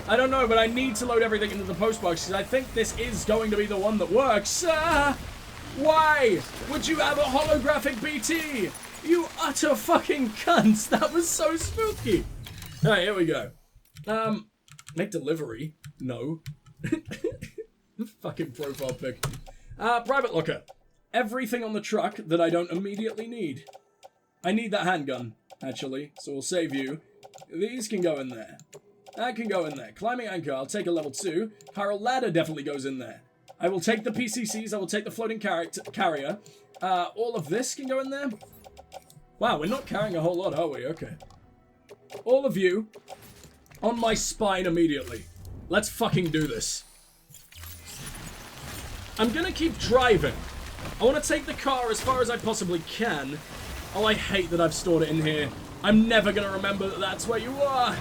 I don't know, but I need to load everything into the postbox because I think this is going to be the one that works. Why would you have a holographic BT? You utter fucking cunts. That was so spooky. Alright, here we go. Make delivery? No. Fucking profile pic. Private locker. Everything on the truck that I don't immediately need. I need that handgun, actually, so we'll save you. These can go in there. That can go in there. Climbing anchor, I'll take a level 2. Spiral ladder definitely goes in there. I will take the PCCs, I will take the floating carrier. All of this can go in there. Wow, we're not carrying a whole lot, are we? Okay. All of you, on my spine immediately. Let's fucking do this. I'm gonna keep driving. I want to take the car as far as I possibly can. Oh, I hate that I've stored it in here. I'm never gonna remember that that's where you are.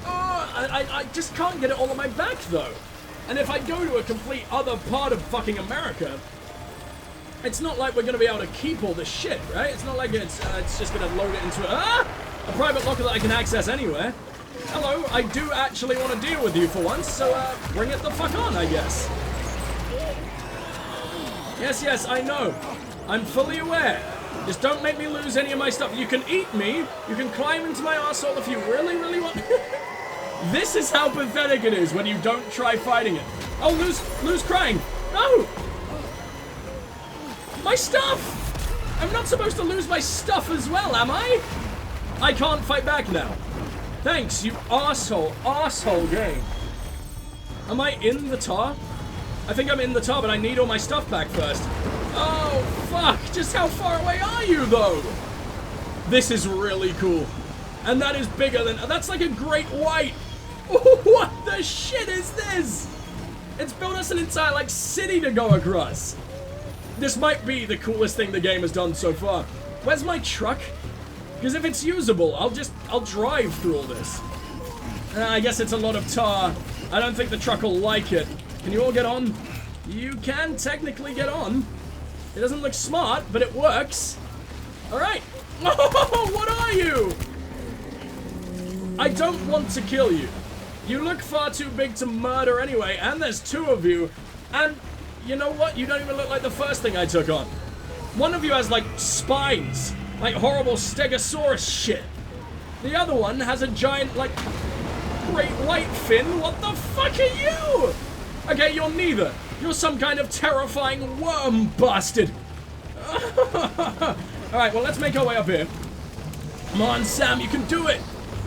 Oh, I just can't get it all on my back, though. And if I go to a complete other part of fucking America, it's not like we're gonna be able to keep all this shit, right? It's not like it's just gonna load it into a private locker that I can access anywhere. Hello, I do actually want to deal with you for once, so bring it the fuck on, I guess. Yes, I know. I'm fully aware. Just don't make me lose any of my stuff. You can eat me. You can climb into my arsehole if you really, really want. This is how pathetic it is when you don't try fighting it. Oh, lose crying. No! My stuff! I'm not supposed to lose my stuff as well, am I? I can't fight back now. Thanks, you arsehole game. Am I in the tar? I think I'm in the tar, but I need all my stuff back first. Oh, fuck. Just how far away are you, though? This is really cool. And that is bigger than... That's like a great white. What the shit is this? It's built us an entire, like, city to go across. This might be the coolest thing the game has done so far. Where's my truck? Because if it's usable, I'll drive through all this. I guess it's a lot of tar. I don't think the truck will like it. Can you all get on? You can technically get on. It doesn't look smart, but it works. Alright. Oh, what are you? I don't want to kill you. You look far too big to murder anyway, and there's 2 of you. And you know what? You don't even look like the first thing I took on. One of you has, like, spines. Like horrible stegosaurus shit. The other one has a giant, like, great white fin. What the fuck are you? Okay, you're neither. You're some kind of terrifying worm bastard. Alright, well, let's make our way up here. Come on, Sam, you can do it.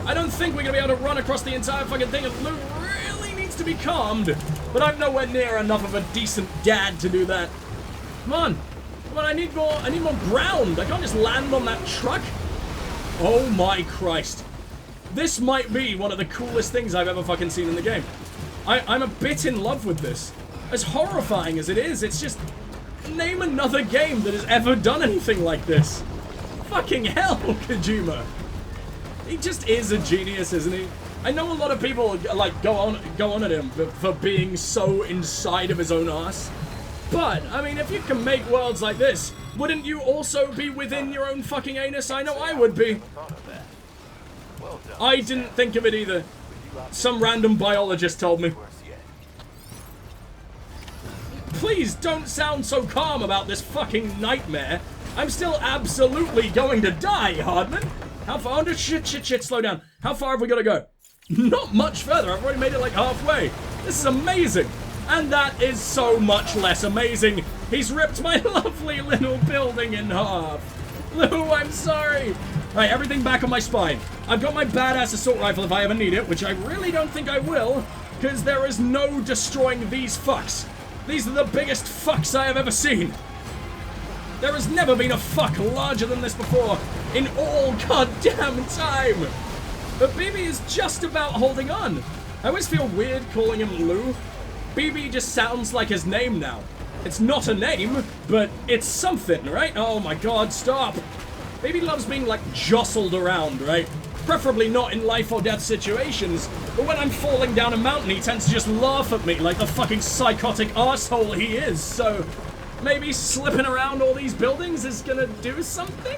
I don't think we're gonna be able to run across the entire fucking thing, and Lou really needs to be calmed. But I'm nowhere near enough of a decent dad to do that. Come on. Come on, I need more ground. I can't just land on that truck. Oh my Christ. This might be one of the coolest things I've ever fucking seen in the game. I'm a bit in love with this. As horrifying as it is, it's just... Name another game that has ever done anything like this. Fucking hell, Kojima. He just is a genius, isn't he? I know a lot of people, like, go on at him for being so inside of his own ass. But, I mean, if you can make worlds like this, wouldn't you also be within your own fucking anus? I know I would be. I didn't think of it either. Some random biologist told me. Please don't sound so calm about this fucking nightmare. I'm still absolutely going to die, Hardman. How far? Oh, shit, slow down. How far have we got to go? Not much further. I've already made it like halfway. This is amazing. And that is so much less amazing. He's ripped my lovely little building in half. Lou, I'm sorry. Alright, everything back on my spine. I've got my badass assault rifle if I ever need it, which I really don't think I will, because there is no destroying these fucks. These are the biggest fucks I have ever seen. There has never been a fuck larger than this before in all goddamn time. But BB is just about holding on. I always feel weird calling him Lou. BB just sounds like his name now. It's not a name, but it's something, right? Oh my god, stop. BB loves being, like, jostled around, right? Preferably not in life or death situations, but when I'm falling down a mountain, he tends to just laugh at me like the fucking psychotic arsehole he is, so maybe slipping around all these buildings is gonna do something?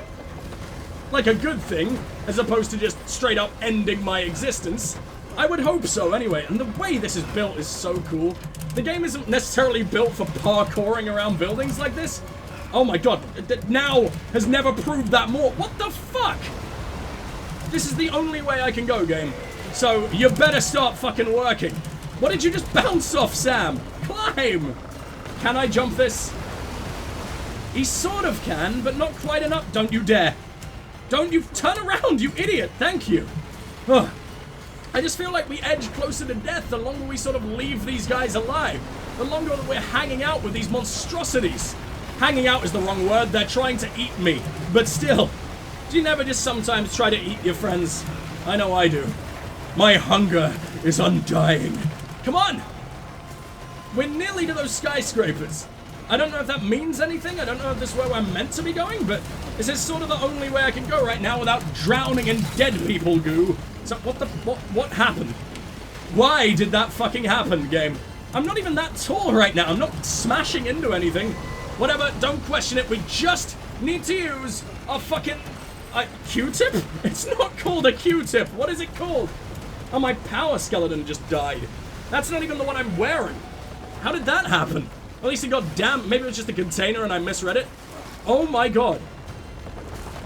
Like a good thing, as opposed to just straight up ending my existence. I would hope so, anyway. And the way this is built is so cool. The game isn't necessarily built for parkouring around buildings like this. Oh my god, now has never proved that more. What the fuck? This is the only way I can go, game. So, you better start fucking working. What did you just bounce off, Sam? Climb! Can I jump this? He sort of can, but not quite enough. Don't you dare. Don't you turn around, you idiot. Thank you. Ugh. I just feel like we edge closer to death the longer we sort of leave these guys alive. The longer that we're hanging out with these monstrosities. Hanging out is the wrong word. They're trying to eat me. But still, do you never just sometimes try to eat your friends? I know I do. My hunger is undying. Come on! We're nearly to those skyscrapers. I don't know if that means anything. I don't know if this is where I'm meant to be going, but this is sort of the only way I can go right now without drowning in dead people goo. So what happened? Why did that fucking happen, game? I'm not even that tall right now. I'm not smashing into anything. Whatever, don't question it. We just need to use a fucking Q-tip? It's not called a Q-tip. What is it called? Oh, my power skeleton just died. That's not even the one I'm wearing. How did that happen? At least it got damn. Maybe it was just a container and I misread it. Oh my god.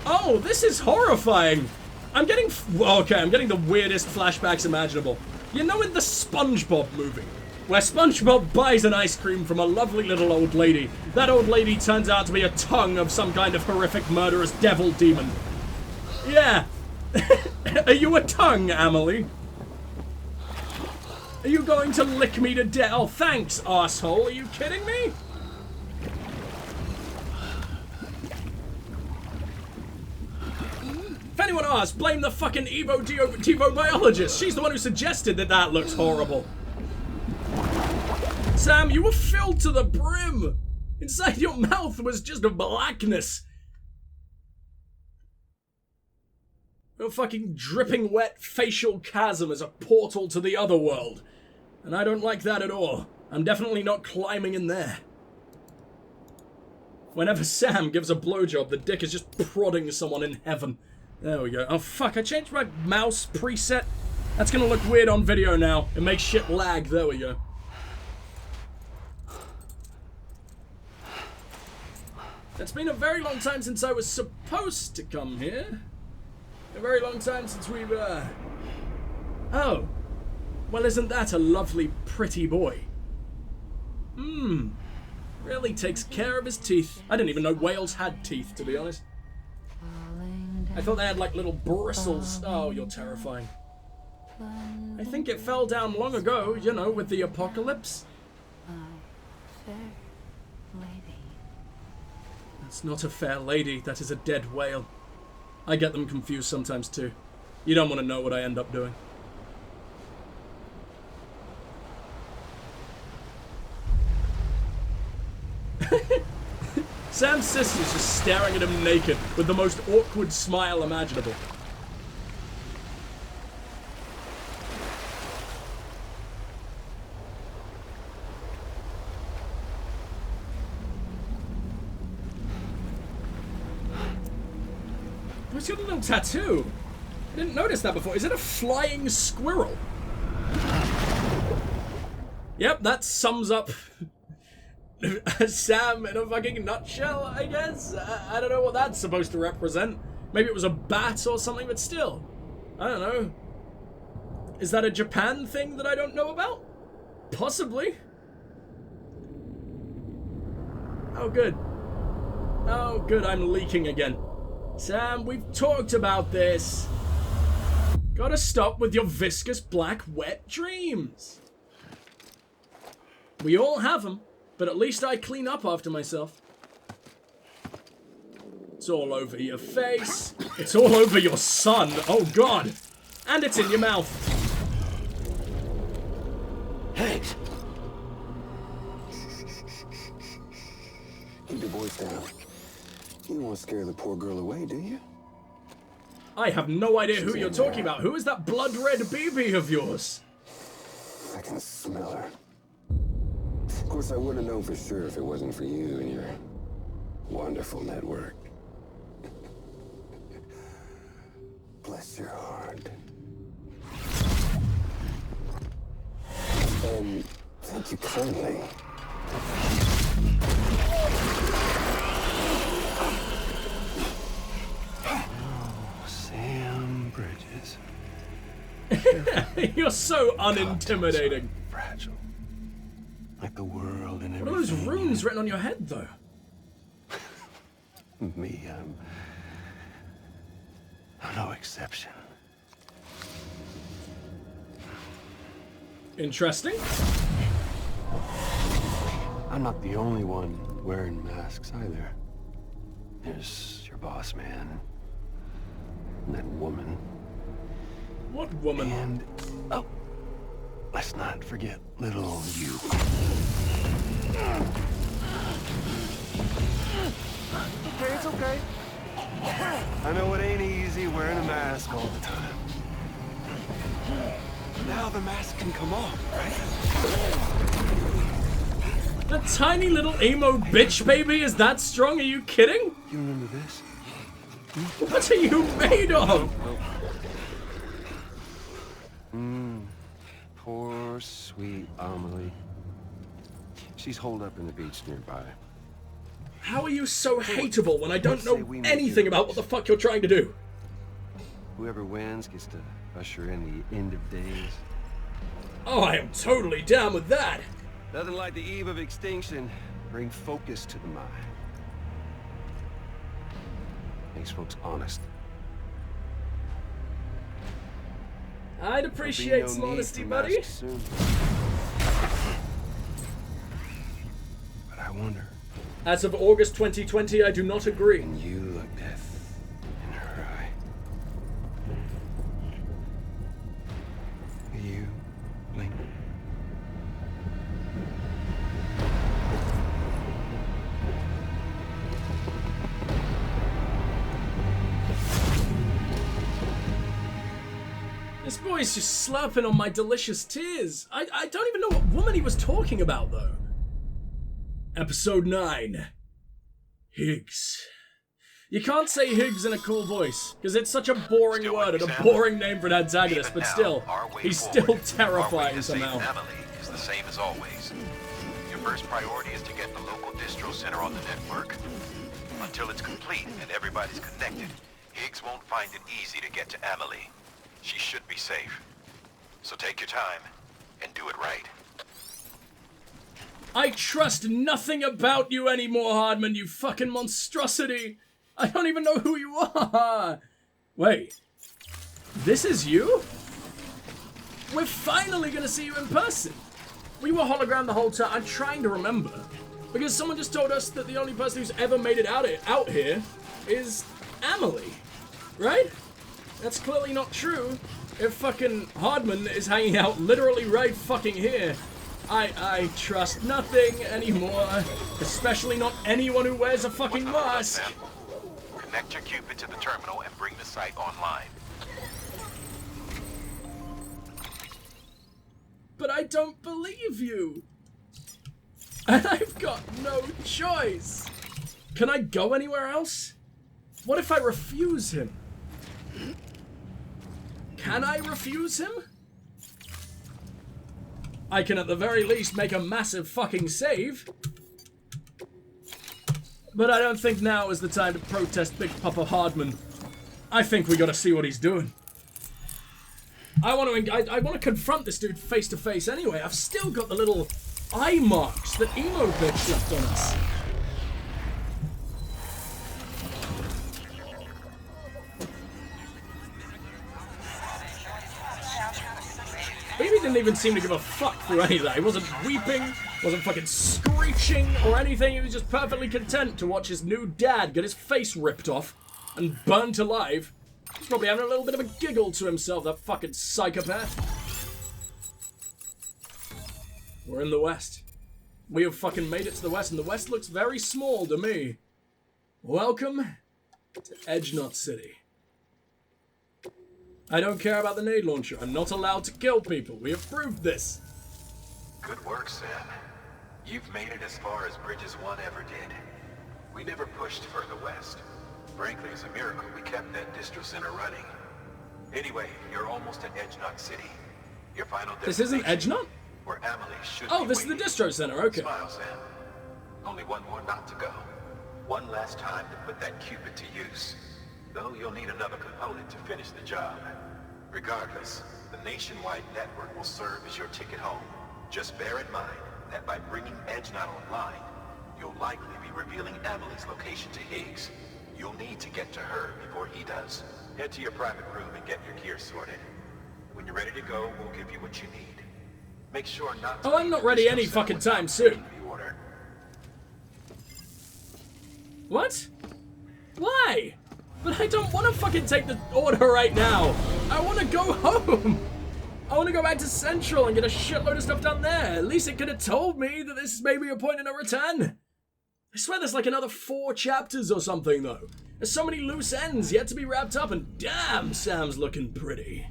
Oh, this is horrifying. I'm getting the weirdest flashbacks imaginable. You know, in the SpongeBob movie, where SpongeBob buys an ice cream from a lovely little old lady. That old lady turns out to be a tongue of some kind of horrific murderous devil demon. Yeah. Are you a tongue, Amelie? Are you going to lick me to death? Oh, thanks, asshole. Are you kidding me? If anyone asks, blame the fucking Devo biologist. She's the one who suggested that that looks horrible. Sam, you were filled to the brim. Inside your mouth was just a blackness. Your fucking dripping wet facial chasm is a portal to the other world. And I don't like that at all. I'm definitely not climbing in there. Whenever Sam gives a blowjob, the dick is just prodding someone in heaven. There we go. Oh fuck, I changed my mouse preset. That's gonna look weird on video now. It makes shit lag. There we go. It's been a very long time since I was supposed to come here. A very long time since we've, Oh. Well, isn't that a lovely, pretty boy? Really takes care of his teeth. I didn't even know whales had teeth, to be honest. I thought they had, like, little bristles. Oh, you're terrifying. I think it fell down long ago, you know, with the apocalypse. That's not a fair lady. That is a dead whale. I get them confused sometimes too. You don't want to know what I end up doing. Sam's sister's just staring at him naked with the most awkward smile imaginable. What's your little tattoo? I didn't notice that before. Is it a flying squirrel? Yep, that sums up Sam in a fucking nutshell, I guess. I don't know what that's supposed to represent. Maybe it was a bat or something, but still. I don't know. Is that a Japan thing that I don't know about? Possibly. Oh, good. Oh, good, I'm leaking again. Sam, we've talked about this. Gotta stop with your viscous black wet dreams. We all have them, but at least I clean up after myself. It's all over your face. It's all over your son. Oh god. And it's in your mouth. Higgs. Keep your voice down. You don't want to scare the poor girl away, do you? I have no idea who you're talking about. Who is that blood-red BB of yours? I can smell her. Of course, I wouldn't have known for sure if it wasn't for you and your wonderful network. Bless your heart. Thank you kindly. Sam Bridges. You're so unintimidating. Fragile. Like the world and everything. What are those runes written on your head, though? Me, I'm no exception. Interesting. I'm not the only one wearing masks either. There's your boss man. And that woman. What woman? And, oh, let's not forget little you. Okay, it's okay. I know it ain't easy wearing a mask all the time. Now the mask can come off, right? That tiny little emo bitch baby is that strong? Are you kidding? You remember this? What are you made of? Poor, sweet Amelie. She's holed up in the beach nearby. How are you so hateable when I don't know Say we make anything it. about what the fuck you're trying to do? Whoever wins gets to usher in the end of days. Oh, I am totally down with that. Nothing like the eve of extinction. Bring focus to the mind. Makes folks honest. I'd appreciate some honesty, buddy. Soon. But I wonder. As of August 2020, I do not agree. Can you look death in her eye? Will you blink? This boy's just slurping on my delicious tears. I don't even know what woman he was talking about, though. Episode 9. Higgs. You can't say Higgs in a cool voice, because it's such a boring Still word with and me, a Sam? boring name for an antagonist, Even but now, still, our way he's forward, still our way terrifying to save somehow. Emily is the same as always. Your first priority is to get the local distro center on the network. Until it's complete and everybody's connected, Higgs won't find it easy to get to Emily. She should be safe. So take your time and do it right. I trust nothing about you anymore, Hardman, you fucking monstrosity. I don't even know who you are. Wait, this is you? We're finally gonna see you in person. We were hologram the whole time. I'm trying to remember. Because someone just told us that the only person who's ever made it out here is Emily. Right? That's clearly not true. If fucking Hardman is hanging out literally right fucking here. I trust nothing anymore. Especially not anyone who wears a fucking What's the holdup, mask. Sam? Connect your Cupid to the terminal and bring the site online. But I don't believe you. And I've got no choice. Can I go anywhere else? What if I refuse him? Can I refuse him? I can at the very least make a massive fucking save. But I don't think now is the time to protest Big Papa Hardman. I think we gotta see what he's doing. I want to confront this dude face to face anyway. I've still got the little eye marks that emo bitch left on us. Baby didn't even seem to give a fuck through any of that. He wasn't weeping, wasn't fucking screeching or anything. He was just perfectly content to watch his new dad get his face ripped off and burnt alive. He's probably having a little bit of a giggle to himself, that fucking psychopath. We're in the West. We have fucking made it to the West, and the West looks very small to me. Welcome to Edgenut City. I don't care about the nade launcher. I'm not allowed to kill people. We have proved this. Good work, Sam. You've made it as far as Bridges 1 ever did. We never pushed further west. Frankly, it's a miracle we kept that distro center running. Anyway, you're almost at Edgenut City. Your final This isn't destination Edgenut? where Amelie should Oh, be this is the waiting. distro center, okay. Smile, Sam. Only one more knot to go. One last time to put that Cupid to use. Though you'll need another component to finish the job. Regardless, the nationwide network will serve as your ticket home. Just bear in mind that by bringing Edge Knot online, you'll likely be revealing Amelie's location to Higgs. You'll need to get to her before he does. Head to your private room and get your gear sorted. When you're ready to go, we'll give you what you need. Make sure not to... Oh, I'm not ready any fucking time soon. What? Why? But I don't want to fucking take the order right now. I want to go home. I want to go back to Central and get a shitload of stuff done there. At least it could have told me that this is maybe a point of no return. I swear there's like another 4 chapters or something, though. There's so many loose ends yet to be wrapped up, and damn, Sam's looking pretty.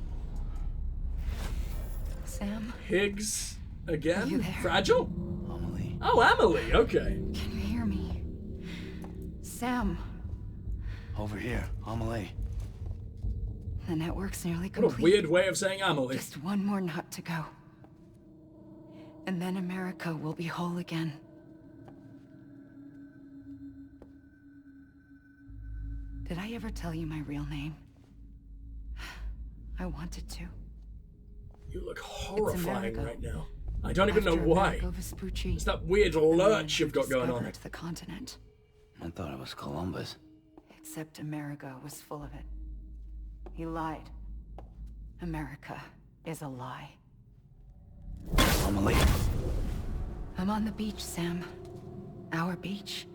Sam? Higgs again? Are you there? Fragile? Amelie. Oh, Amelie, okay. Can you hear me? Sam? Over here, Amelie. The network's nearly What complete. a weird way of saying Amelie. Just one more knot to go. And then America will be whole again. Did I ever tell you my real name? I wanted to. You look horrifying Amerigo. right now. I don't even know After why. Amerigo Vespucci, It's that weird the man lurch who you've got going on. discovered the continent. I thought it was Columbus. Except Amerigo was full of it. He lied. America is a lie. Amelie. I'm on the beach, Sam. Our beach.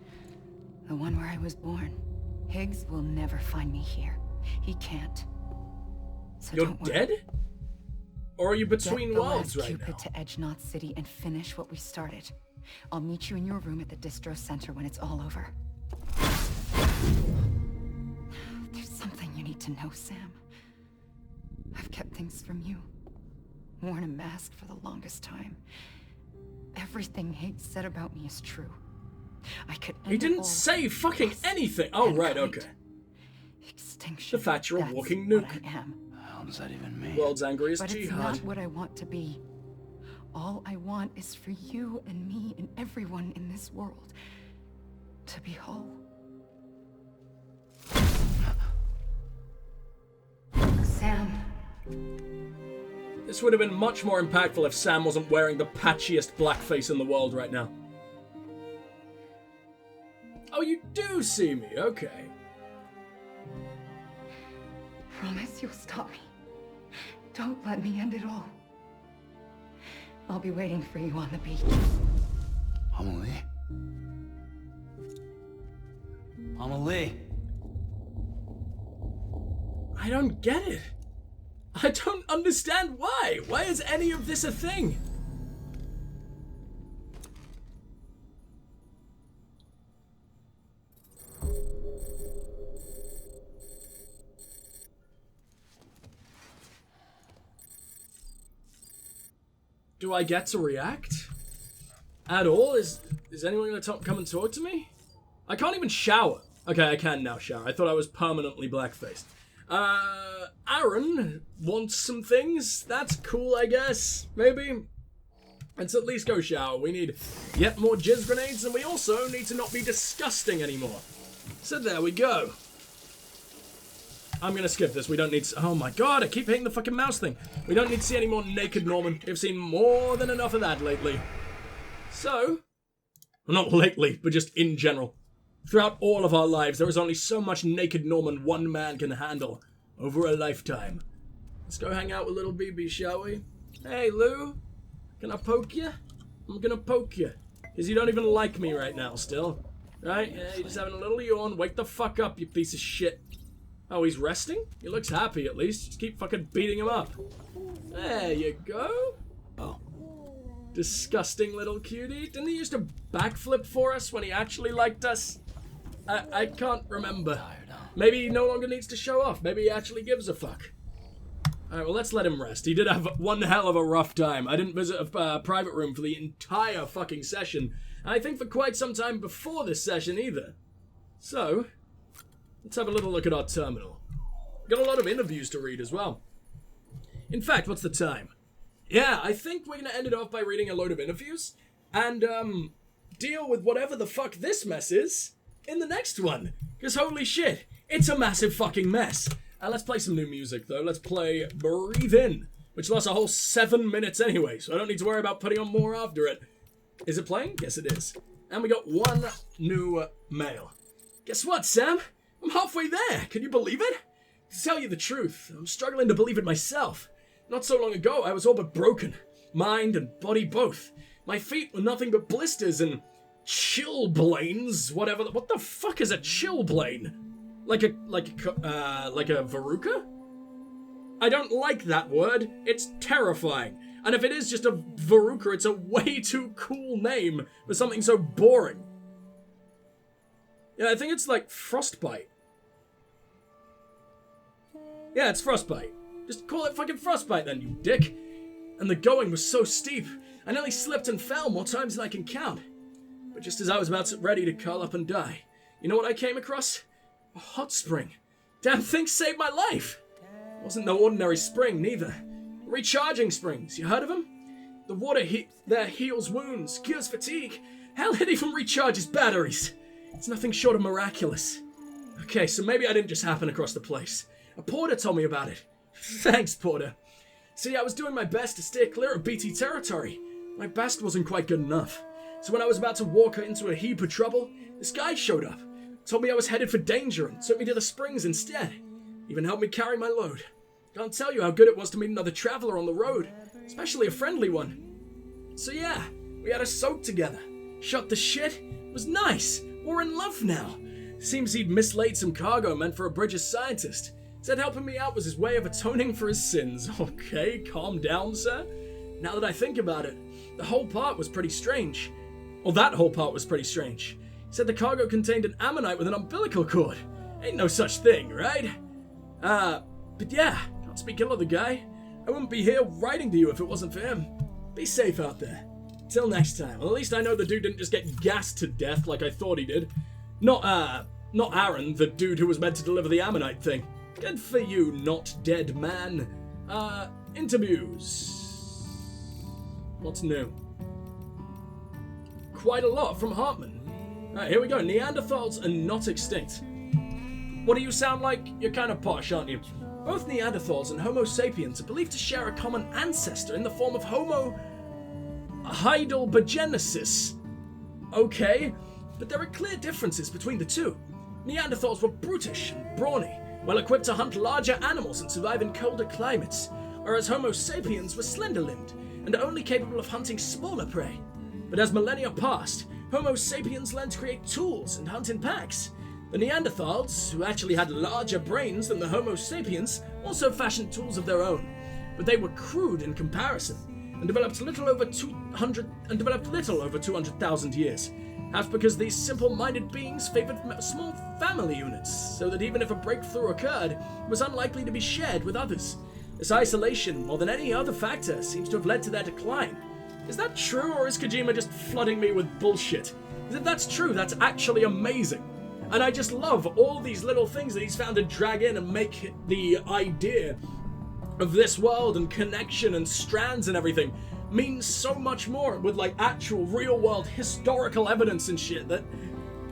The one where I was born. Higgs will never find me here. He can't. So You're don't worry. dead? Or are you between Get the worlds last right Cupid now? to Edge Knot City and finish what we started. I'll meet you in your room at the distro center when it's all over. There's something you need to know, Sam. I've kept things from you. Worn a mask for the longest time. Everything Higgs said about me is true. I could end He it didn't all. say fucking Yes, anything. Oh, and right, complete okay. Extinction. The fact you're a That's walking what nuke. I am. How does that even mean? World's angriest But it's jihad. not what I want to be. All I want is for you and me and everyone in this world to be whole. Sam, This would have been much more impactful if Sam wasn't wearing the patchiest blackface in the world right now. Oh, you do see me, okay. promise you'll stop me. Don't let me end it all. I'll be waiting for you on the beach. Amelie. Amelie. I don't get it. I don't understand why. Why is any of this a thing? Do I get to react? At all? Is anyone going to come and talk to me? I can't even shower. Okay, I can now shower. I thought I was permanently black-faced. Aaron wants some things. That's cool, I guess. Maybe. Let's at least go shower. We need yet more jizz grenades, and we also need to not be disgusting anymore. So there we go. I'm gonna skip this. We don't need to... Oh my god, I keep hitting the fucking mouse thing. We don't need to see any more naked Norman. We've seen more than enough of that lately. So... Well, not lately, but just in general. Throughout all of our lives, there is only so much naked Norman one man can handle over a lifetime. Let's go hang out with little BB, shall we? Hey, Lou. Can I poke you? I'm gonna poke you. Because you don't even like me right now, still. Right? Yeah, you're just having a little yawn. Wake the fuck up, you piece of shit. Oh, he's resting? He looks happy, at least. Just keep fucking beating him up. There you go. Oh. Disgusting little cutie. Didn't he used to backflip for us when he actually liked us? I can't remember. Maybe he no longer needs to show off. Maybe he actually gives a fuck. Alright, well, let's let him rest. He did have one hell of a rough time. I didn't visit a private room for the entire fucking session. And I think for quite some time before this session either. So, let's have a little look at our terminal. Got a lot of interviews to read as well. In fact, what's the time? yeah, I think we're gonna end it off by reading a load of interviews and deal with whatever the fuck this mess is in the next one. Because holy shit, it's a massive fucking mess. Let's play some new music though. Let's play Breathe In, which lasts a whole 7 minutes anyway, so I don't need to worry about putting on more after it. Is it playing? Yes, it is. And we got one new mail. Guess what, Sam? I'm halfway there. Can you believe it? To tell you the truth, I'm struggling to believe it myself. Not so long ago, I was all but broken. Mind and body both. My feet were nothing but blisters and chilblains, whatever. What the fuck is a chilblain? Like a verruca? I don't like that word. It's terrifying. And if it is just a verruca, it's a way too cool name for something so boring. Yeah, I think it's like frostbite. Yeah, it's frostbite. Just call it fucking frostbite then, you dick. And the going was so steep, I nearly slipped and fell more times than I can count. But just as I was about ready to curl up and die, you know what I came across? A hot spring. Damn thing saved my life. It wasn't no ordinary spring, neither. Recharging springs, you heard of them? The water there heals wounds, cures fatigue. Hell, it even recharges batteries. It's nothing short of miraculous. Okay, so maybe I didn't just happen across the place. A porter told me about it. Thanks, porter. See, I was doing my best to steer clear of BT territory. My best wasn't quite good enough. So when I was about to walk into a heap of trouble, this guy showed up. Told me I was headed for danger and took me to the springs instead. Even helped me carry my load. Can't tell you how good it was to meet another traveler on the road, especially a friendly one. So yeah, we had a soak together. Shot the shit. It was nice. We're in love now. Seems he'd mislaid some cargo meant for a British scientist. Said helping me out was his way of atoning for his sins. Okay, calm down, sir. Now that I think about it, the whole part was pretty strange. Or that whole part was pretty strange. He said the cargo contained an ammonite with an umbilical cord. Ain't no such thing, right? But yeah, can't speak ill of the guy. I wouldn't be here writing to you if it wasn't for him. Be safe out there. Till next time. Well, at least I know the dude didn't just get gassed to death like I thought he did. Not Aaron, the dude who was meant to deliver the ammonite thing. Good for you, not dead man. Interviews. What's new? Quite a lot from Hartman. Alright, here we go. Neanderthals are not extinct. What do you sound like? You're kind of posh, aren't you? Both Neanderthals and Homo sapiens are believed to share a common ancestor in the form of Homo heidelbergensis. Okay, but there are clear differences between the two. Neanderthals were brutish and brawny, well equipped to hunt larger animals and survive in colder climates, whereas Homo sapiens were slender-limbed and only capable of hunting smaller prey. But as millennia passed, Homo sapiens learned to create tools and hunt in packs. The Neanderthals, who actually had larger brains than the Homo sapiens, also fashioned tools of their own, but they were crude in comparison and developed little over 200,000 years. Perhaps because these simple-minded beings favored small family units, so that even if a breakthrough occurred, it was unlikely to be shared with others. This isolation, more than any other factor, seems to have led to their decline. Is that true, or is Kojima just flooding me with bullshit? If that's true, that's actually amazing. And I just love all these little things that he's found to drag in and make the idea of this world and connection and strands and everything means so much more with like actual real world historical evidence and shit, that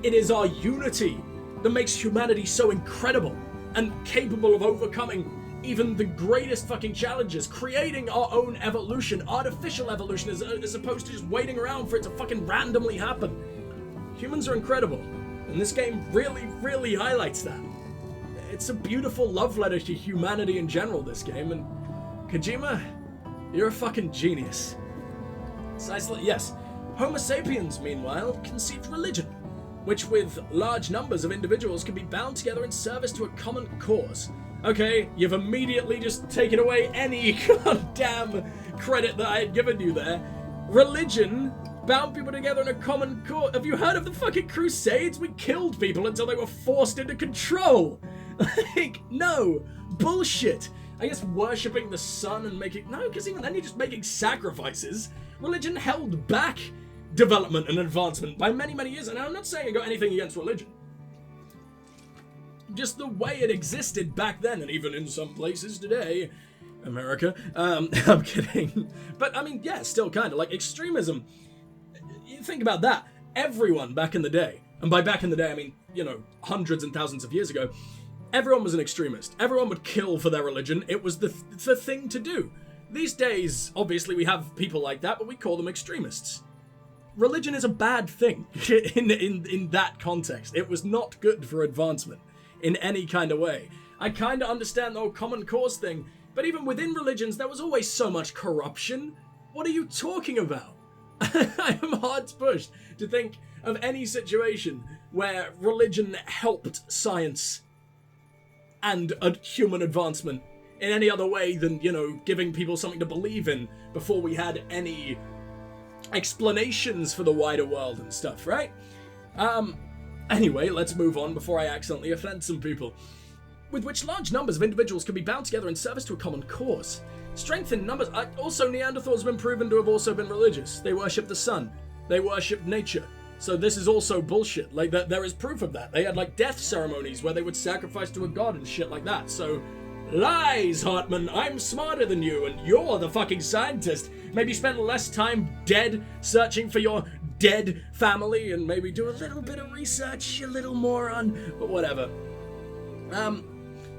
it is our unity that makes humanity so incredible and capable of overcoming even the greatest fucking challenges, creating our own evolution, artificial evolution, as opposed to just waiting around for it to fucking randomly happen. Humans are incredible, and this game really, really highlights that. It's a beautiful love letter to humanity in general, this game, and Kojima, you're a fucking genius. Yes, Homo sapiens, meanwhile, conceived religion, which with large numbers of individuals can be bound together in service to a common cause. Okay, you've immediately just taken away any goddamn credit that I had given you there. Religion bound people together in a common cause. Have you heard of the fucking Crusades? We killed people until they were forced into control. Like, no. Bullshit. I guess worshipping the sun and making... No, because even then you're just making sacrifices. Religion held back development and advancement by many, many years. And I'm not saying I got anything against religion. Just the way it existed back then, and even in some places today, America. I'm kidding. But, I mean, yeah, still kind of. Like, extremism, you think about that. Everyone back in the day, and by back in the day, I mean, you know, hundreds and thousands of years ago, everyone was an extremist. Everyone would kill for their religion. It was the thing to do. These days, obviously, we have people like that, but we call them extremists. Religion is a bad thing in that context. It was not good for advancement in any kind of way. I kind of understand the whole common cause thing, but even within religions, there was always so much corruption. What are you talking about? I am hard pushed to think of any situation where religion helped science and human advancement in any other way than, you know, giving people something to believe in before we had any explanations for the wider world and stuff, right? Anyway, let's move on before I accidentally offend some people. With which large numbers of individuals can be bound together in service to a common cause. Strength in numbers. Also, Neanderthals have been proven to have also been religious. They worship the sun. They worship nature. So this is also bullshit. Like, there is proof of that. They had, like, death ceremonies where they would sacrifice to a god and shit like that. So, lies, Hartman. I'm smarter than you, and you're the fucking scientist. Maybe spend less time dead searching for your dead family and maybe do a little bit of research, a little more on... but whatever.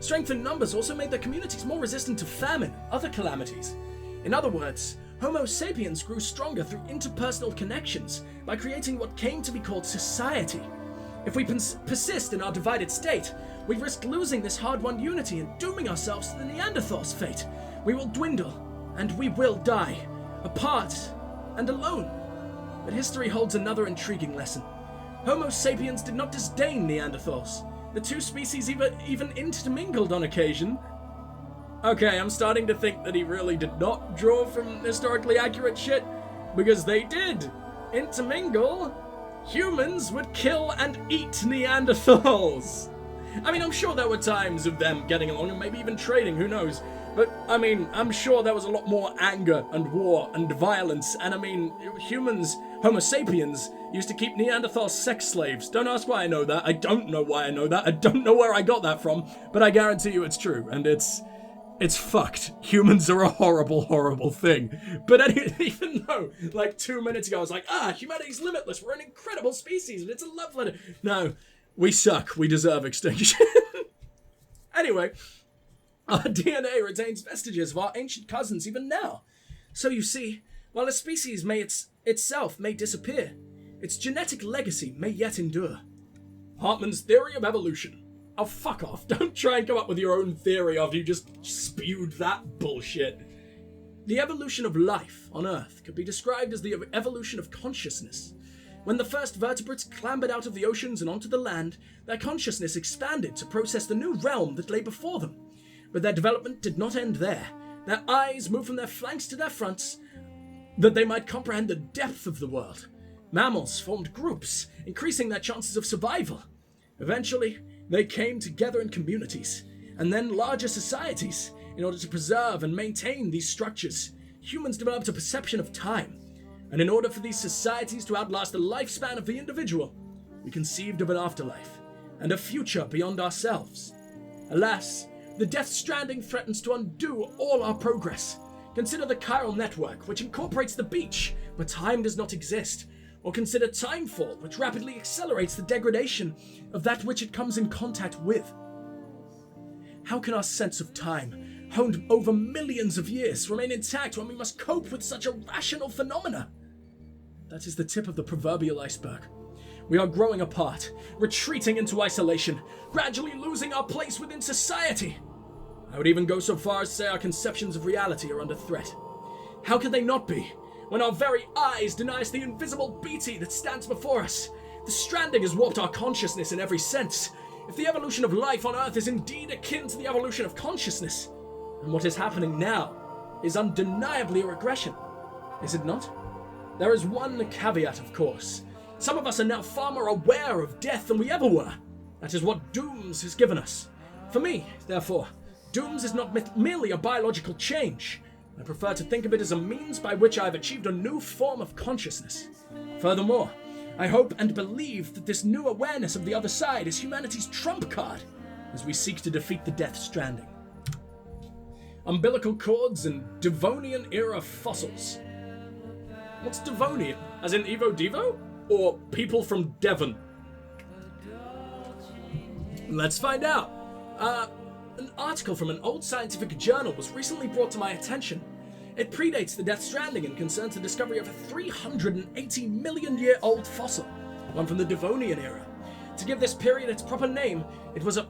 Strength in numbers also made their communities more resistant to famine, other calamities. In other words, Homo sapiens grew stronger through interpersonal connections by creating what came to be called society. If we persist in our divided state, we risk losing this hard-won unity and dooming ourselves to the Neanderthals' fate. We will dwindle, and we will die, apart and alone. But history holds another intriguing lesson. Homo sapiens did not disdain Neanderthals. The two species even intermingled on occasion. Okay, I'm starting to think that he really did not draw from historically accurate shit, because they did intermingle. Humans would kill and eat Neanderthals. I mean, I'm sure there were times of them getting along and maybe even trading, who knows. But, I mean, I'm sure there was a lot more anger and war and violence. And, I mean, humans, Homo sapiens, used to keep Neanderthals sex slaves. Don't ask why I know that. I don't know why I know that. I don't know where I got that from. But I guarantee you it's true. And it's fucked. Humans are a horrible, horrible thing. But even though, like, 2 minutes ago, I was like, humanity's limitless. We're an incredible species. And it's a love letter. No, we suck. We deserve extinction. Anyway... Our DNA retains vestiges of our ancient cousins even now. So you see, while a species may itself may disappear, its genetic legacy may yet endure. Hartman's theory of evolution. Oh, fuck off. Don't try and come up with your own theory after you just spewed that bullshit. The evolution of life on Earth could be described as the evolution of consciousness. When the first vertebrates clambered out of the oceans and onto the land, their consciousness expanded to process the new realm that lay before them. But their development did not end there. Their eyes moved from their flanks to their fronts, that they might comprehend the depth of the world. Mammals formed groups, increasing their chances of survival. Eventually, they came together in communities, and then larger societies. In order to preserve and maintain these structures, humans developed a perception of time. And in order for these societies to outlast the lifespan of the individual, we conceived of an afterlife, and a future beyond ourselves. Alas, the Death Stranding threatens to undo all our progress. Consider the chiral network, which incorporates the beach, but time does not exist. Or consider timefall, which rapidly accelerates the degradation of that which it comes in contact with. How can our sense of time, honed over millions of years, remain intact when we must cope with such irrational phenomena? That is the tip of the proverbial iceberg. We are growing apart, retreating into isolation, gradually losing our place within society. I would even go so far as to say our conceptions of reality are under threat. How could they not be, when our very eyes deny us the invisible beauty that stands before us? The stranding has warped our consciousness in every sense. If the evolution of life on Earth is indeed akin to the evolution of consciousness, then what is happening now is undeniably a regression, is it not? There is one caveat, of course. Some of us are now far more aware of death than we ever were. That is what Dooms has given us. For me, therefore, Dooms is not merely a biological change. I prefer to think of it as a means by which I have achieved a new form of consciousness. Furthermore, I hope and believe that this new awareness of the other side is humanity's trump card as we seek to defeat the Death Stranding. umbilical cords, and Devonian-era fossils. What's Devonian? As in Evo Devo? Or people from Devon? Let's find out. An article from an old scientific journal was recently brought to my attention. It predates the Death Stranding and concerns the discovery of a 380 million year old fossil, one from the Devonian era. To give this period its proper name, it was a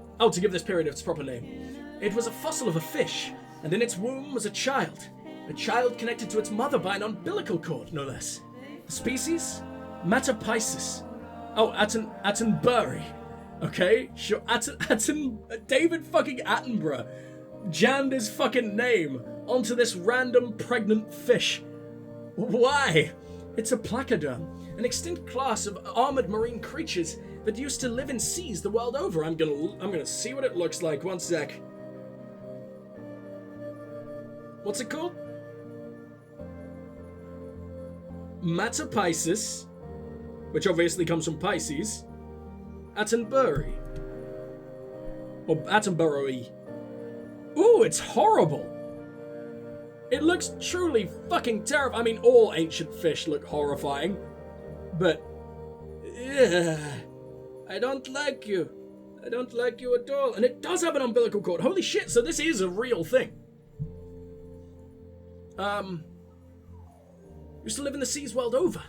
fossil of a fish, and in its womb was a child connected to its mother by an umbilical cord, no less. The species? Metaphysis. Oh, Attenborough. Okay, sure, David fucking Attenborough jammed his fucking name onto this random pregnant fish. Why? It's a placoderm, an extinct class of armored marine creatures that used to live in seas the world over. I'm gonna see what it looks like. One sec. What's it called? Metaphysis, which obviously comes from Pisces. Attenborough. Or Attenborough. Ooh, it's horrible. It looks truly fucking terrifying. I mean, all ancient fish look horrifying. But, I don't like you. I don't like you at all. And it does have an umbilical cord. Holy shit, so this is a real thing. Used to live in the seas world over.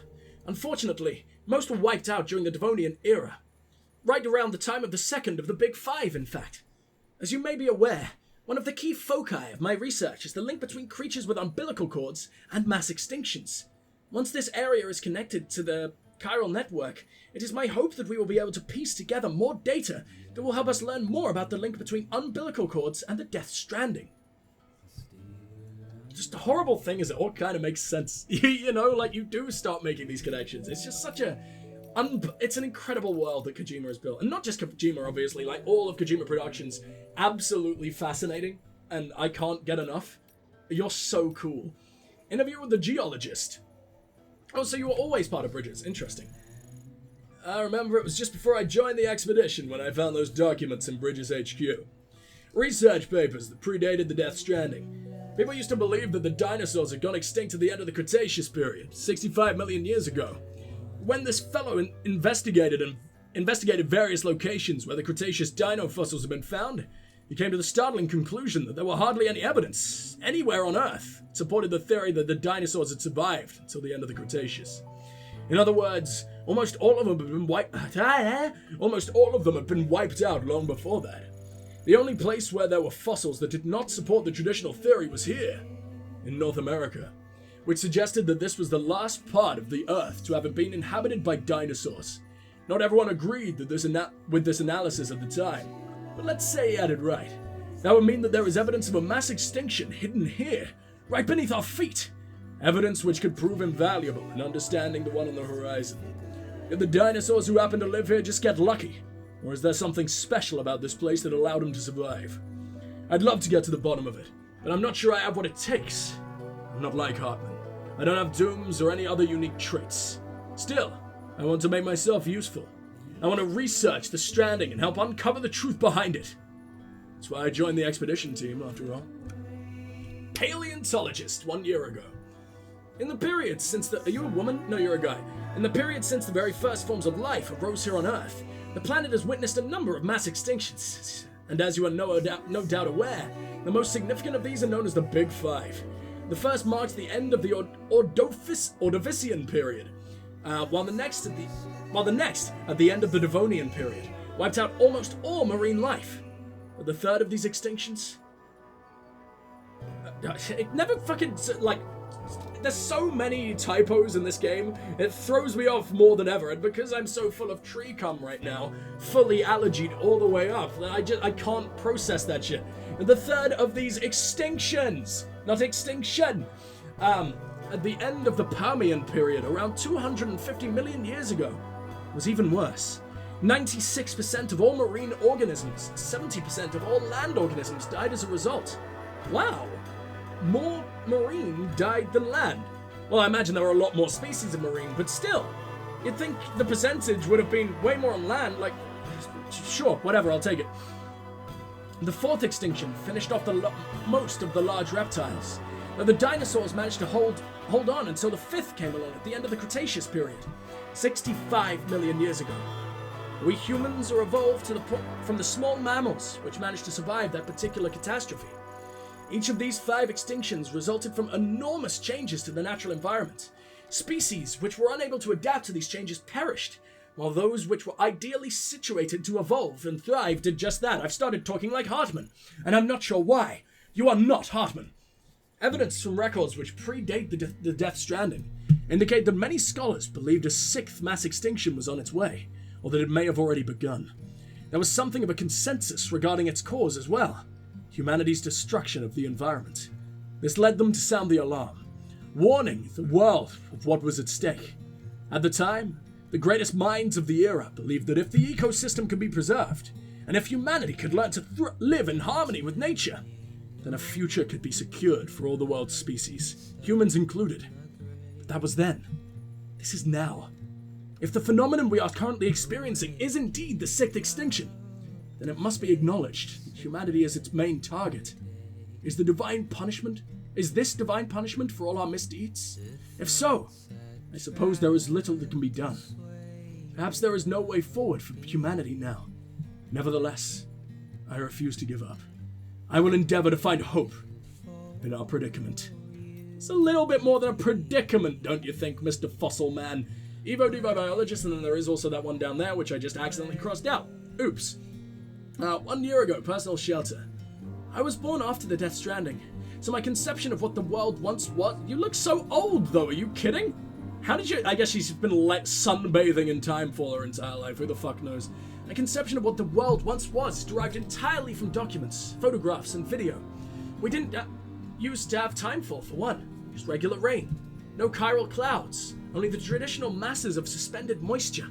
Unfortunately, most were wiped out during the Devonian era. Right around the time of the second of the Big Five, in fact. As you may be aware, one of the key foci of my research is the link between creatures with umbilical cords and mass extinctions. Once this area is connected to the chiral network, it is my hope that we will be able to piece together more data that will help us learn more about the link between umbilical cords and the Death Stranding. Just the horrible thing is it all kind of makes sense. You know, like you do start making these connections. It's just such a... it's an incredible world that Kojima has built. And not just Kojima, obviously, like all of Kojima Productions, absolutely fascinating, and I can't get enough. You're so cool. Interview with the Geologist. Oh, so you were always part of Bridges. Interesting. I remember it was just before I joined the expedition when I found those documents in Bridges HQ. Research papers that predated the Death Stranding. People used to believe that the dinosaurs had gone extinct at the end of the Cretaceous period, 65 million years ago. When this fellow investigated various locations where the Cretaceous dino fossils had been found, he came to the startling conclusion that there were hardly any evidence, anywhere on Earth, that supported the theory that the dinosaurs had survived until the end of the Cretaceous. In other words, almost all of them had been wiped out long before that. The only place where there were fossils that did not support the traditional theory was here, in North America, which suggested that this was the last part of the Earth to have been inhabited by dinosaurs. Not everyone agreed with this analysis at the time, but let's say he had it right. That would mean that there is evidence of a mass extinction hidden here, right beneath our feet. Evidence which could prove invaluable in understanding the one on the horizon. Did the dinosaurs who happen to live here just get lucky? Or is there something special about this place that allowed them to survive? I'd love to get to the bottom of it, but I'm not sure I have what it takes. I'm not like Hartman. I don't have dooms or any other unique traits. Still, I want to make myself useful. I want to research the stranding and help uncover the truth behind it. That's why I joined the expedition team, after all. Paleontologist 1 year ago. In the period since the... Are you a woman? No, you're a guy. In the period since the very first forms of life arose here on Earth, the planet has witnessed a number of mass extinctions. And as you are no doubt aware, the most significant of these are known as the Big Five. The first marked the end of the Ordovician period, while the next at the end of the Devonian period, wiped out almost all marine life. But the third of these extinctions... it never fucking, like... There's so many typos in this game, it throws me off more than ever, and because I'm so full of tree cum right now, fully allergied all the way up, I can't process that shit. And the third of these extinctions, not extinction, at the end of the Permian period, around 250 million years ago, was even worse. 96% of all marine organisms, 70% of all land organisms died as a result. Wow! More marine died than land. Well, I imagine there are a lot more species of marine, but still, you'd think the percentage would have been way more on land, like, sure, whatever, I'll take it. The fourth extinction finished off most of the large reptiles, though the dinosaurs managed to hold on until the fifth came along at the end of the Cretaceous period, 65 million years ago. We humans are evolved from the small mammals which managed to survive that particular catastrophe. Each of these 5 extinctions resulted from enormous changes to the natural environment. Species which were unable to adapt to these changes perished, while those which were ideally situated to evolve and thrive did just that. I've started talking like Hartman, and I'm not sure why. You are not Hartman. Evidence from records which predate the Death Stranding indicate that many scholars believed a 6th mass extinction was on its way, or that it may have already begun. There was something of a consensus regarding its cause as well: humanity's destruction of the environment. This led them to sound the alarm, warning the world of what was at stake. At the time, the greatest minds of the era believed that if the ecosystem could be preserved, and if humanity could learn to live in harmony with nature, then a future could be secured for all the world's species, humans included. But that was then. This is now. If the phenomenon we are currently experiencing is indeed the 6th extinction, then it must be acknowledged that humanity is its main target. Is this divine punishment for all our misdeeds? If so, I suppose there is little that can be done. Perhaps there is no way forward for humanity now. Nevertheless, I refuse to give up. I will endeavor to find hope in our predicament. It's a little bit more than a predicament, don't you think, Mr. Fossil Man? Evo Devo Biologist, and then there is also that one down there, which I just accidentally crossed out. Oops. 1 year ago, personal shelter. I was born after the Death Stranding, so my conception of what the world once was... You look so old, though, are you kidding? How did you... I guess she's been sunbathing in time for her entire life, who the fuck knows? My conception of what the world once was derived entirely from documents, photographs, and video. We didn't used to have timefall, for one. Just regular rain. No chiral clouds, only the traditional masses of suspended moisture.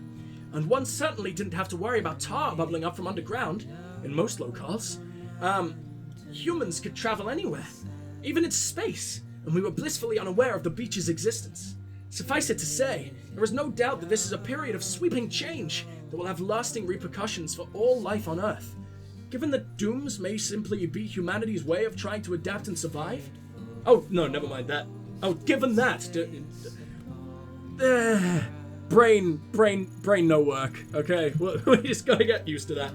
And one certainly didn't have to worry about tar bubbling up from underground, in most locales. Humans could travel anywhere, even in space, and we were blissfully unaware of the beach's existence. Suffice it to say, there is no doubt that this is a period of sweeping change that will have lasting repercussions for all life on Earth. Given that dooms may simply be humanity's way of trying to adapt and survive? Oh, no, never mind that. Oh, given that... brain no work, okay? We just gotta get used to that.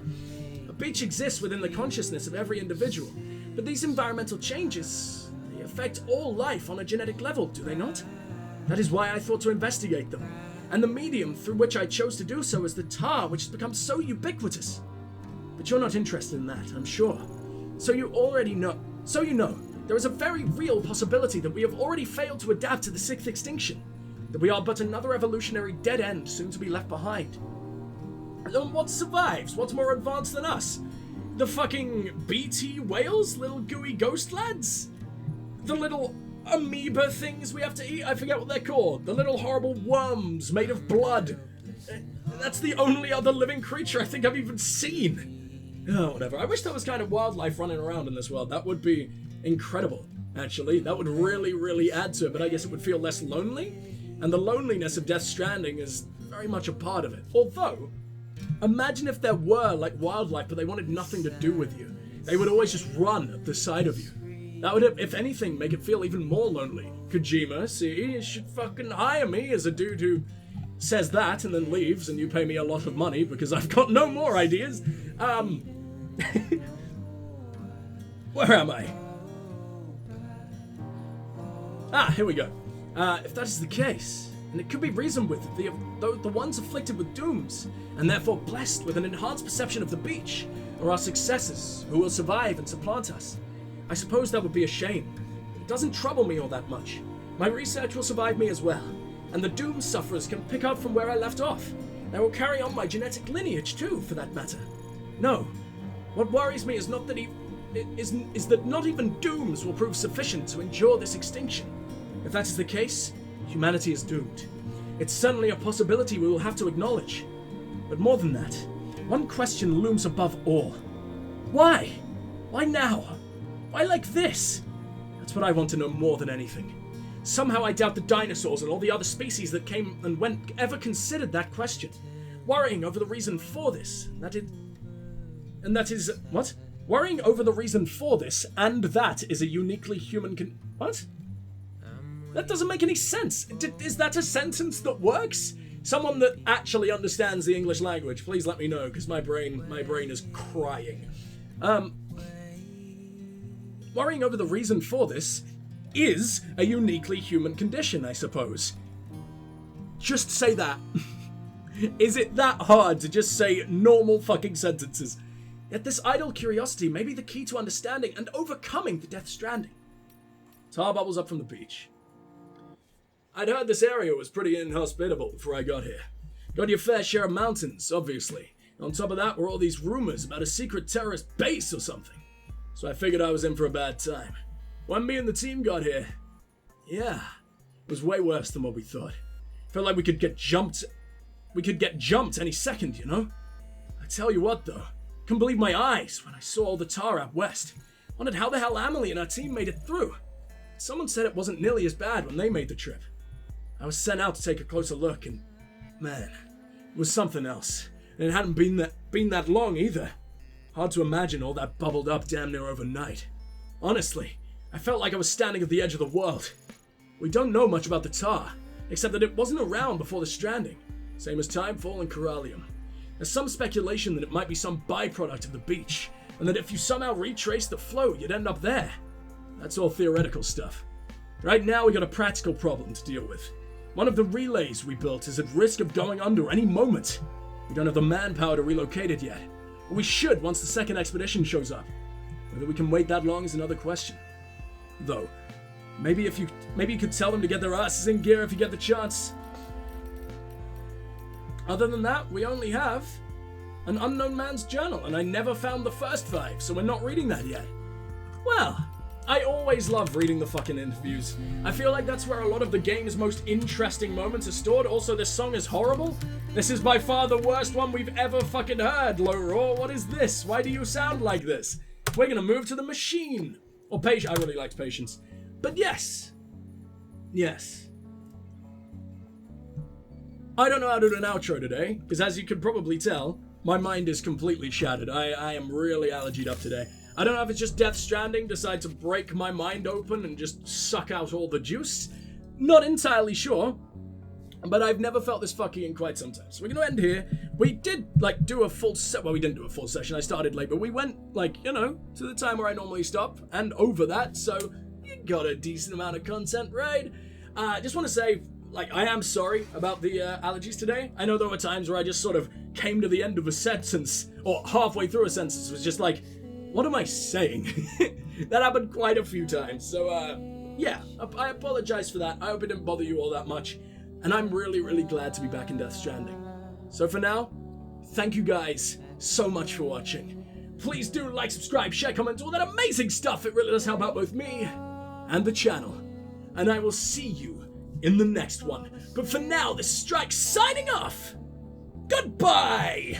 A beach exists within the consciousness of every individual, but these environmental changes, they affect all life on a genetic level, do they not? That is why I thought to investigate them, and the medium through which I chose to do so is the tar, which has become so ubiquitous. But you're not interested in that, I'm sure. So you know, there is a very real possibility that we have already failed to adapt to the 6th extinction, that we are but another evolutionary dead end soon to be left behind. And what survives? What's more advanced than us? The fucking BT whales? Little gooey ghost lads? The little amoeba things we have to eat? I forget what they're called. The little horrible worms made of blood. That's the only other living creature I think I've even seen. Oh, whatever. I wish there was kind of wildlife running around in this world. That would be incredible, actually. That would really, really add to it, but I guess it would feel less lonely. And the loneliness of Death Stranding is very much a part of it. Although, imagine if there were, like, wildlife, but they wanted nothing to do with you. They would always just run at the side of you. That would, if anything, make it feel even more lonely. Kojima, see, you should fucking hire me as a dude who says that and then leaves and you pay me a lot of money because I've got no more ideas. Where am I? Ah, here we go. If that is the case, and it could be reasoned with, the ones afflicted with dooms, and therefore blessed with an enhanced perception of the beach, are our successors, who will survive and supplant us. I suppose that would be a shame. It doesn't trouble me all that much. My research will survive me as well, and the doom sufferers can pick up from where I left off. I will carry on my genetic lineage too, for that matter. No, what worries me is not that is that not even dooms will prove sufficient to endure this extinction. If that is the case, humanity is doomed. It's certainly a possibility we will have to acknowledge. But more than that, one question looms above all. Why? Why now? Why like this? That's what I want to know more than anything. Somehow I doubt the dinosaurs and all the other species that came and went ever considered that question, worrying over the reason for this. That is... What? Worrying over the reason for this, and that is a uniquely human What? That doesn't make any sense. Is that a sentence that works? Someone that actually understands the English language, please let me know, because my brain is crying. Worrying over the reason for this is a uniquely human condition, I suppose. Just say that. Is it that hard to just say normal fucking sentences? Yet this idle curiosity may be the key to understanding and overcoming the Death Stranding. Tar bubbles up from the beach. I'd heard this area was pretty inhospitable before I got here. Got your fair share of mountains, obviously. On top of that were all these rumors about a secret terrorist base or something. So I figured I was in for a bad time. When me and the team got here, yeah, it was way worse than what we thought. Felt like we could get jumped any second, you know? I tell you what though, couldn't believe my eyes when I saw all the tar out west. Wondered how the hell Amelie and our team made it through. Someone said it wasn't nearly as bad when they made the trip. I was sent out to take a closer look and, man, it was something else. And it hadn't been that long either. Hard to imagine all that bubbled up damn near overnight. Honestly, I felt like I was standing at the edge of the world. We don't know much about the tar, except that it wasn't around before the stranding, same as Timefall and Corallium. There's some speculation that it might be some byproduct of the beach, and that if you somehow retrace the flow, you'd end up there. That's all theoretical stuff. Right now, we got a practical problem to deal with. One of the relays we built is at risk of going under any moment. We don't have the manpower to relocate it yet, but we should once the second expedition shows up. Whether we can wait that long is another question. Though, maybe you could tell them to get their asses in gear if you get the chance. Other than that, we only have an unknown man's journal, and I never found the first 5, so we're not reading that yet. Well, I always love reading the fucking interviews. I feel like that's where a lot of the game's most interesting moments are stored. Also, this song is horrible. This is by far the worst one we've ever fucking heard, Low Roar. What is this? Why do you sound like this? We're gonna move to the machine. Or Patience. I really liked Patience. But yes. Yes. I don't know how to do an outro today, because as you could probably tell, my mind is completely shattered. I am really allergied up today. I don't know if it's just Death Stranding decided to break my mind open and just suck out all the juice. Not entirely sure, but I've never felt this fucky in quite some time. So we're gonna end here. We did, do a full set. Well, we didn't do a full session. I started late, but we went, to the time where I normally stop and over that, so you got a decent amount of content, right? Just want to say, I am sorry about the allergies today. I know there were times where I just sort of came to the end of a sentence, or halfway through a sentence, was just like, what am I saying? That happened quite a few times. So, yeah, I apologize for that. I hope it didn't bother you all that much. And I'm really, really glad to be back in Death Stranding. So for now, thank you guys so much for watching. Please do like, subscribe, share, comment, all that amazing stuff. It really does help out both me and the channel. And I will see you in the next one. But for now, this is Strike signing off. Goodbye!